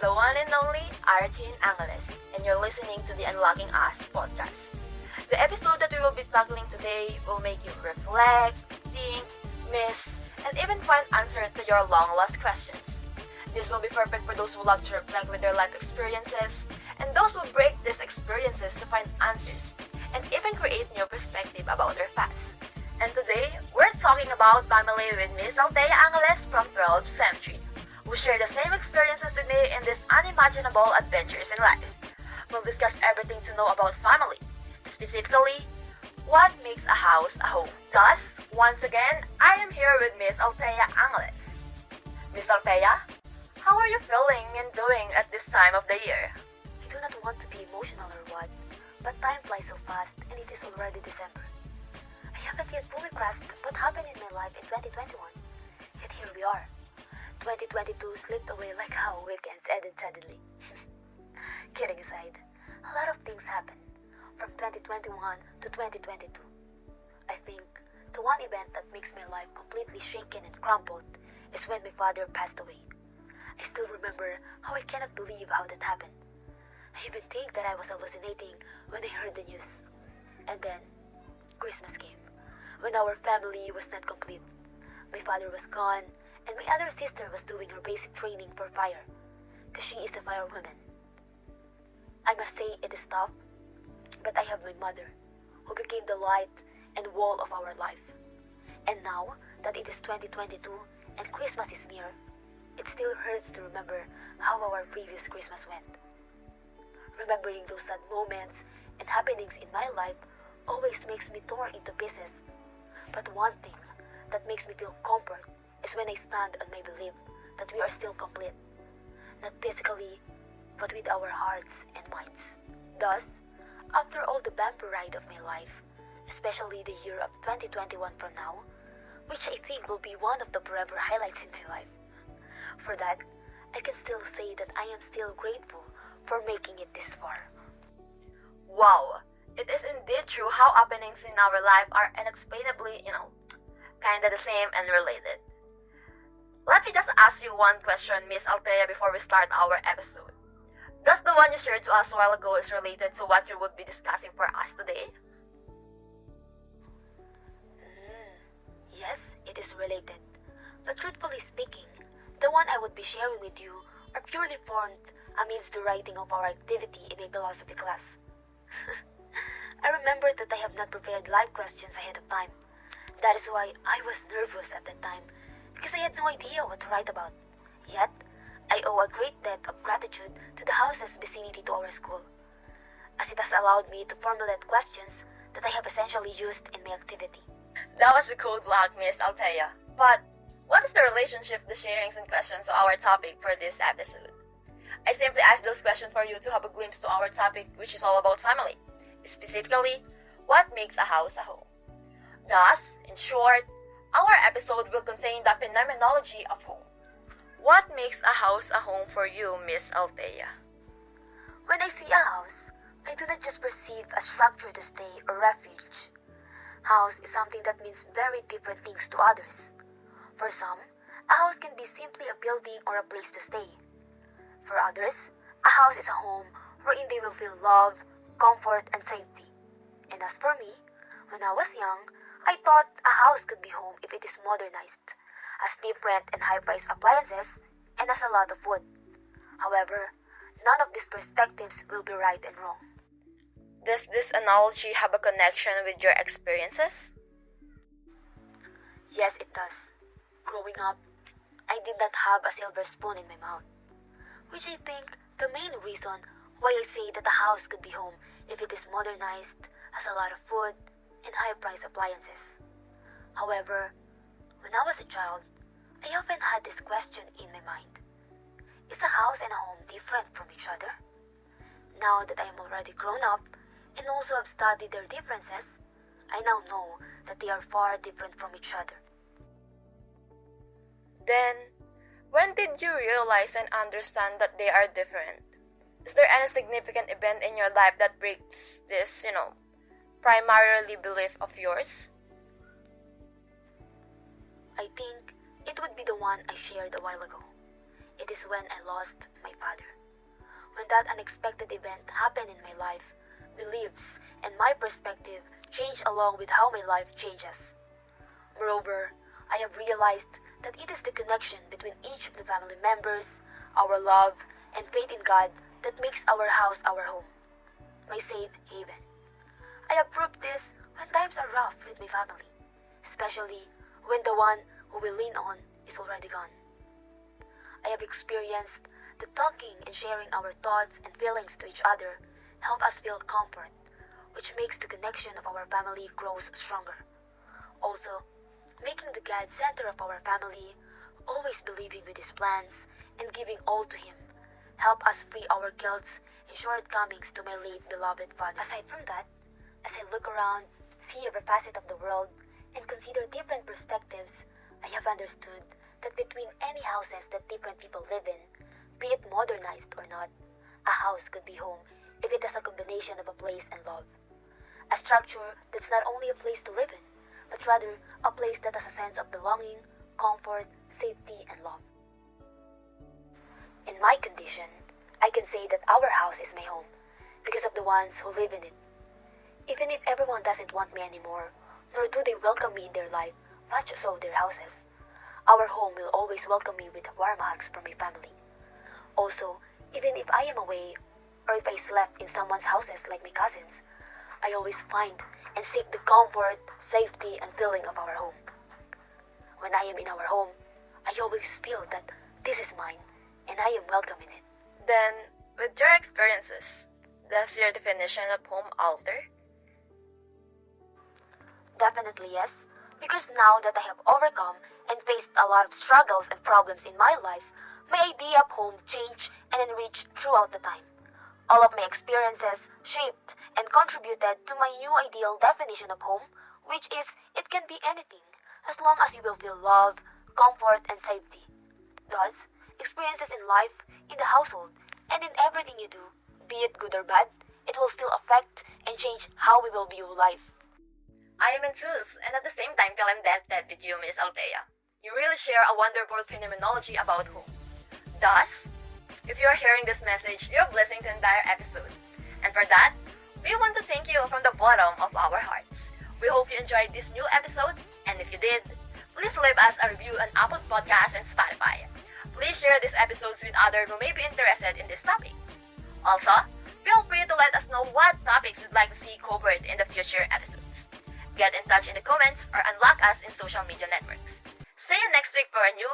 the one and only Arjun Angeles, and you're listening to the Unlocking Us podcast. The episode that we will be tackling today will make you reflect, think, miss, and even find answers to your long-lost questions. This will be perfect for those who love to reflect with their life experiences, and those who break these experiences to find answers, and even create new perspective about their past. And today, we're talking about family with Miss Althea Angeles from 12th Century, who share the same experiences with me in these unimaginable adventures in life. We'll discuss everything to know about family, specifically, what makes a house a home. Thus, once again, I am here with Miss Althea Angeles. Miss Althea, how are you feeling and doing at this time of the year? I do not want to be emotional or what, but time flies so fast and it is already December. I haven't yet fully grasped what happened in my life in 2021. Yet here we are. 2022 slipped away like how weekends ended suddenly. Kidding aside, a lot of things happened from 2021 to 2022. I think the one event that makes my life completely shaken and crumpled is when my father passed away. I still remember how I cannot believe how that happened. I even think that I was hallucinating when I heard the news. And then, Christmas came, when our family was not complete. My father was gone, and my other sister was doing her basic training for fire, because she is a firewoman. I must say it is tough, but I have my mother, who became the light and wall of our life. And now that it is 2022 and Christmas is near, it still hurts to remember how our previous Christmas went. Remembering those sad moments and happenings in my life always makes me torn into pieces. But one thing that makes me feel comfort is when I stand on my belief that we are still complete, not physically, but with our hearts and minds. Thus, after all the bumper ride of my life, especially the year of 2021 from now, which I think will be one of the forever highlights in my life, for that, I can still say that I am still grateful for making it this far. Wow, it is indeed true how happenings in our life are unexplainably, kinda the same and related. Let me just ask you one question, Miss Althea, before we start our episode. Does the one you shared to us a while ago is related to what you would be discussing for us today? Yes, it is related. But truthfully speaking, the one I would be sharing with you are purely formed amidst the writing of our activity in my philosophy class. I remember that I have not prepared live questions ahead of time. That is why I was nervous at that time, because I had no idea what to write about. Yet, I owe a great debt of gratitude to the house's vicinity to our school, as it has allowed me to formulate questions that I have essentially used in my activity. That was a cold luck, Miss Althea. But what is the relationship the sharings and questions to our topic for this episode? I simply asked those questions for you to have a glimpse to our topic, which is all about family. Specifically, what makes a house a home? Thus, in short, our episode will contain the phenomenology of home. What makes a house a home for you, Miss Althea? When I see a house, I do not just perceive a structure to stay or refuge. House is something that means very different things to others. For some, a house can be simply a building or a place to stay. For others, a house is a home wherein they will feel love, comfort, and safety. And as for me, when I was young, I thought a house could be home if it is modernized, has different and high-priced appliances, and has a lot of wood. However, none of these perspectives will be right and wrong. Does this analogy have a connection with your experiences? Yes, it does. Growing up, I did not have a silver spoon in my mouth, which I think the main reason why I say that a house could be home if it is modernized, has a lot of food, and high-priced appliances. However, when I was a child, I often had this question in my mind. Is a house and a home different from each other? Now that I am already grown up and also have studied their differences, I now know that they are far different from each other. Then, when did you realize and understand that they are different? Is there any significant event in your life that breaks this, primarily belief of yours? I think it would be the one I shared a while ago. It is when I lost my father. When that unexpected event happened in my life, beliefs and my perspective changed along with how my life changes. Moreover, I have realized that it is the connection between each of the family members, our love, and faith in God that makes our house our home, my safe haven. I have proved this when times are rough with my family, especially when the one who we lean on is already gone. I have experienced that talking and sharing our thoughts and feelings to each other help us feel comfort, which makes the connection of our family grows stronger. Also, making the God center of our family, always believing with His plans and giving all to Him, help us free our guilts and shortcomings to my late beloved father. Aside from that, as I look around, see every facet of the world, and consider different perspectives, I have understood that between any houses that different people live in, be it modernized or not, a house could be home if it has a combination of a place and love. A structure that's not only a place to live in, but rather a place that has a sense of belonging, comfort, safety, and love. In my condition, I can say that our house is my home because of the ones who live in it. Even if everyone doesn't want me anymore, nor do they welcome me in their life, much so their houses, our home will always welcome me with warm hugs from my family. Also, even if I am away, or if I slept in someone's houses like my cousins, I always find and seek the comfort, safety, and feeling of our home. When I am in our home, I always feel that this is mine, and I am welcome in it. Then, with your experiences, does your definition of home alter? Definitely yes, because now that I have overcome and faced a lot of struggles and problems in my life, my idea of home changed and enriched throughout the time. All of my experiences shaped and contributed to my new ideal definition of home, which is it can be anything, as long as you will feel love, comfort, and safety. Thus, experiences in life, in the household, and in everything you do, be it good or bad, it will still affect and change how we will view life. I am enthused and at the same time feel indebted with you, Miss Althea. You really share a wonderful phenomenology about home. Thus, if you are hearing this message, you have listened to the entire episode. And for that, we want to thank you from the bottom of our hearts. We hope you enjoyed this new episode, and if you did, please leave us a review on Apple Podcasts and Spotify. Please share these episodes with others who may be interested in this topic. Also, feel free to let us know what topics you'd like to see covered in the future episodes. Get in touch in the comments or unlock us in social media networks. See you next week for a new